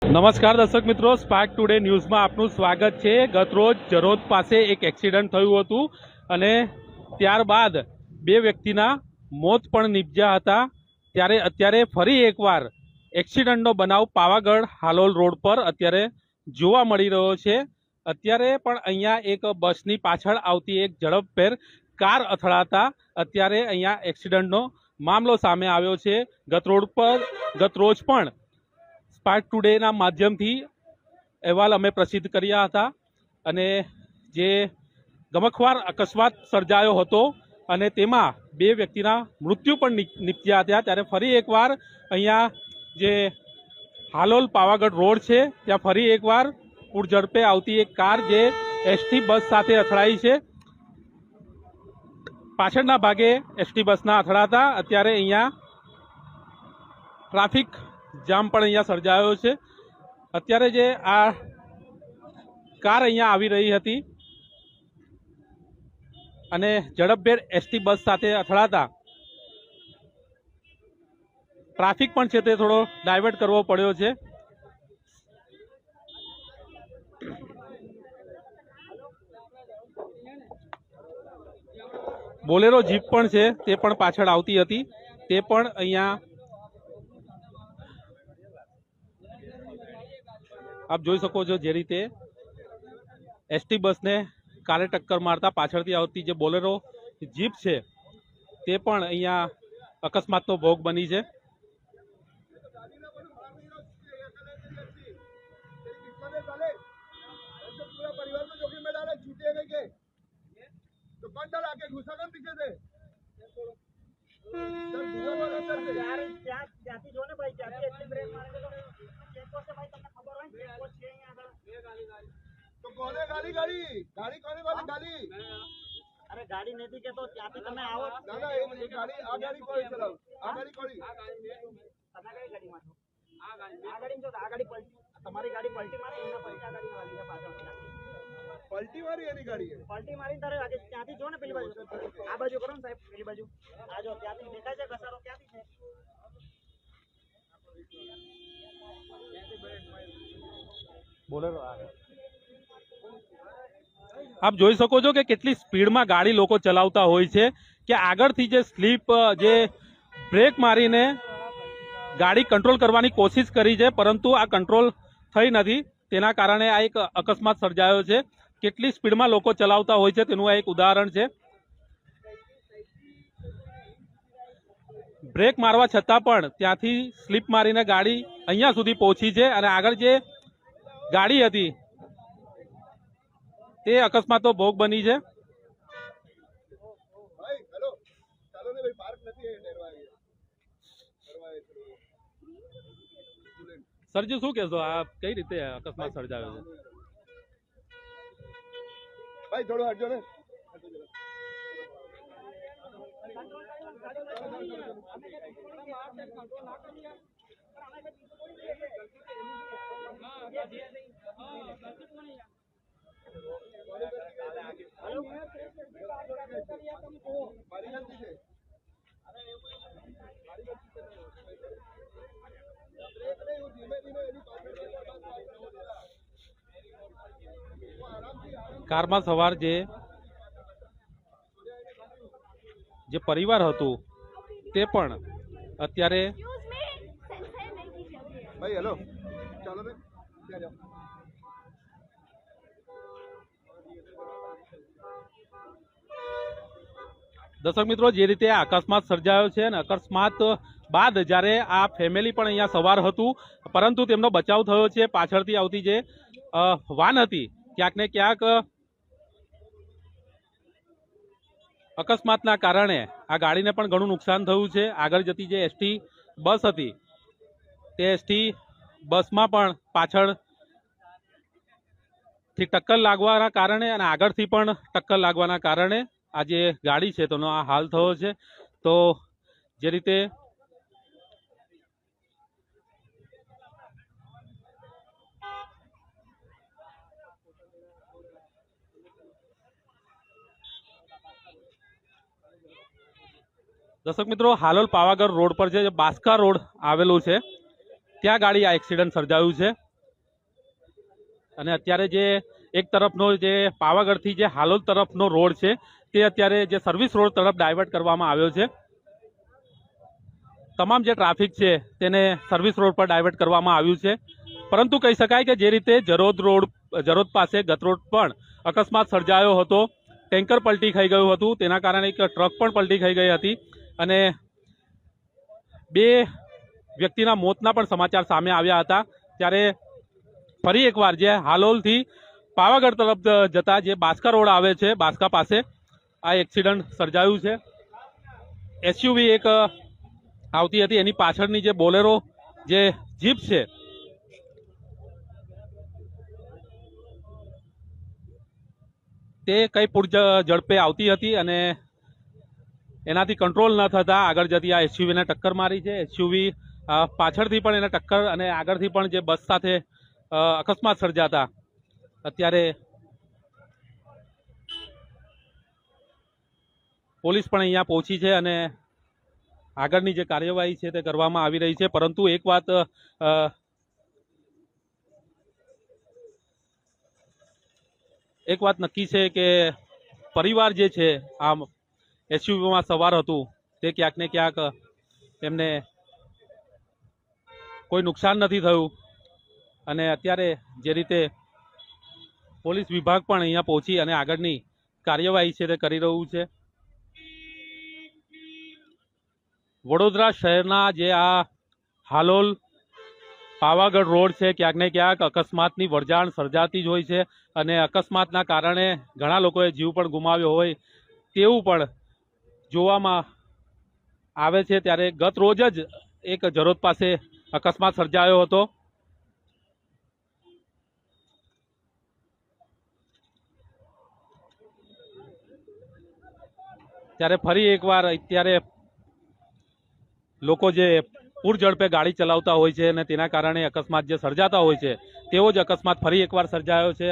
નમસ્કાર દર્શક મિત્રો, સ્પાર્ક ટુડે ન્યૂઝમાં આપનું સ્વાગત છે। ગતરોજ જરોદ પાસે એક એક્સિડન્ટ થયું હતું અને ત્યારબાદ બે વ્યક્તિના મોત પણ નીપજ્યા હતા। ત્યારે અત્યારે ફરી એકવાર એક્સિડન્ટનો બનાવ પાવાગઢ હાલોલ રોડ પર અત્યારે જોવા મળી રહ્યો છે। અત્યારે પણ અહીંયા એક બસની પાછળ આવતી એક ઝડપભેર કાર અથડાતા અત્યારે અહીંયા એક્સિડન્ટનો મામલો સામે આવ્યો છે। ગતરોજ પણ સ્પાર્ક ટુડેના માધ્યમથી અહેવાલ અમે પ્રસિદ્ધ કર્યા હતા અને જે ગમખ્વાર અકસ્માત સર્જાયો હતો અને તેમાં બે વ્યક્તિના મૃત્યુ પણ નીપજ્યા હતા। ત્યારે ફરી એકવાર અહીંયા જે હાલોલ પાવાગઢ રોડ છે ત્યાં ફરી એકવાર પૂરઝડપે આવતી એક કાર જે એસટી બસ સાથે અથડાઈ છે। પાછળના ભાગે એસટી બસના અથડાતા અત્યારે અહીંયા ટ્રાફિક જામ પણ અહીંયા સર્જાયો છે। અત્યારે જે આ કાર અહીંયા આવી રહી હતી અને ઝડપભેર એસટી બસ સાથે અથડાતા ટ્રાફિક પણ છે તે થોડો ડાયવર્ટ કરવો પડ્યો છે। બોલેરો જીપ પણ છે તે પણ પાછળ આવતી હતી, તે પણ અહીંયા આપ જોઈ શકો છો। જે રીતે એસટી બસને કારે ટક્કર મારતા પાછળથી આવતી જે બોલેરો જીપ છે તે પણ અહીંયા અકસ્માતનો ભોગ બની છે। अरे गाड़ी नहीं थी के तो ત્યાં થી તમે આવો ના ના એ ગાડી આ ગાડી કોઈ ચલાવ આ ગાડી કોની તમે કઈ ગાડીમાં છો આ ગાડીમાં જો આ ગાડી પલટી તમારી ગાડી પલટી મારે એના પલટી આ ગાડી વાળી પાછળ પલટી મારી એની ગાડી પલટી મારી તારે આગે ત્યાંથી જો ને પેલી બાજુ આ બાજુ કરો ને સાહેબ પેલી બાજુ આ જો ત્યાંથી દેખાય છે ઘસારો ક્યાંથી છે બોલેરો આપ જોઈ શકો છો કે કેટલી સ્પીડમાં ગાડી લોકો ચલાવતા હોય છે કે આગળથી જે સ્લીપ જે બ્રેક મારીને ગાડી કંટ્રોલ કરવાની કોશિશ કરી છે પરંતુ આ કંટ્રોલ થઈ નથી, તેના કારણે આ એક અકસ્માત સર્જાયો છે। કેટલી સ્પીડમાં લોકો ચલાવતા હોય છે તેનું આ એક ઉદાહરણ છે। બ્રેક મારવા છતાં પણ ત્યાંથી સ્લીપ મારીને ગાડી અહીંયા સુધી પહોંચી છે અને આગળ જે ગાડી હતી તે અકસ્માતનો ભોગ બની છે। સરજી શું કહેશો, આ કઈ રીતે અકસ્માત સર્જાયો છે? ભાઈ થોડું હટજો ને કારમાં સવાર જે પરિવાર હતું તે પણ અત્યારે ભાઈ હેલો ચાલો બે દર્શક મિત્રો, જે રીતે આ અકસ્માત સર્જાયો છે અને અકસ્માત બાદ જ્યારે આ ફેમિલી પણ અહીંયા સવાર હતું પરંતુ તેમનો બચાવ થયો છે। પાછળથી આવતી જે વાન હતી ક્યાંક ને ક્યાંક અકસ્માતના કારણે આ ગાડીને પણ ઘણું નુકસાન થયું છે। આગળ જતી જે એસટી બસ હતી તે એસટી બસમાં પણ પાછળથી ટક્કર લાગવાના કારણે અને આગળથી પણ ટક્કર લાગવાના કારણે આ જે ગાડી છે તેનો આ હાલ થયો છે। તો જે રીતે દર્શક મિત્રો, હાલોલ પાવાગઢ રોડ પર જે બાસ્કા રોડ આવેલું છે ત્યાં ગાડી આ એક્સિડન્ટ સર્જાયું છે। અને અત્યારે જે એક તરફનો જે પાવાગઢથી જે હાલોલ તરફનો રોડ છે તે અત્યારે જે સર્વિસ રોડ તરફ ડાયવર્ટ કરવામાં આવ્યો છે. તમામ જે ટ્રાફિક છે તેને સર્વિસ રોડ પર ડાયવર્ટ કરવામાં આવ્યું છે. પરંતુ કહી શકાય કે જે રીતે જરોદ પાસે ગતરોડ પણ અકસ્માત સર્જાયો હતો, ટેન્કર પલટી ખાઈ ગયું હતું, તેના કારણે એક ટ્રક પણ પલટી ખાઈ ગઈ હતી અને 2 વ્યક્તિના મોતના પણ સમાચાર સામે આવ્યા હતા. ત્યારે ફરી એકવાર જે હાલોલથી પાવાગઢ તરફ જતા જે બાસ્કા રોડ આવે છે, બાસ્કા પાસે આ એક્સિડન્ટ સર્જાયું છે. એસયુવી એક આવતી હતી, એની પાછળની જે બોલેરો જે જીપ છે તે કઈ પૂર ઝડપે આવતી હતી અને એનાથી કંટ્રોલ ન થતા આગળ જતી આ એસયુવીને ટક્કર મારી છે. એસયુવી પાછળથી પણ એને ટક્કર અને આગળથી પણ જે બસ સાથે અકસ્માત સર્જાતા અત્યારે પોલીસ પણ અહીંયા પહોંચી છે અને આગળની જે કાર્યવાહી છે તે કરવામાં આવી રહી છે. પરંતુ એક વાત નક્કી છે કે પરિવાર જે છે આમ એસયુવીમાં સવાર હતું તે ક્યાંક ને ક્યાંક એમને કોઈ નુકસાન નથી થયું અને અત્યારે જે રીતે પોલીસ વિભાગ પણ અહીંયા પહોંચી અને આગળની કાર્યવાહી છે તે કરી રહ્યું છે. વડોદરા શહેરના જે આ હાલોલ પાવાગઢ રોડ છે ક્યાંક ને ક્યાંક અકસ્માતની વરજાણ સર્જાતી જ હોય છે અને અકસ્માતના કારણે ઘણા લોકોએ જીવ પણ ગુમાવ્યો હોય તેવું પણ જોવામાં આવે છે. ત્યારે ગત રોજ જ એક જરોદ પાસે અકસ્માત સર્જાયો હતો. ત્યારે ફરી એકવાર અત્યારે લોકો જે પૂર ઝડપે ગાડી ચલાવતા હોય છે અને તેના કારણે અકસ્માત જે સર્જાતા હોય છે તેવો જ અકસ્માત ફરી એકવાર સર્જાયો છે.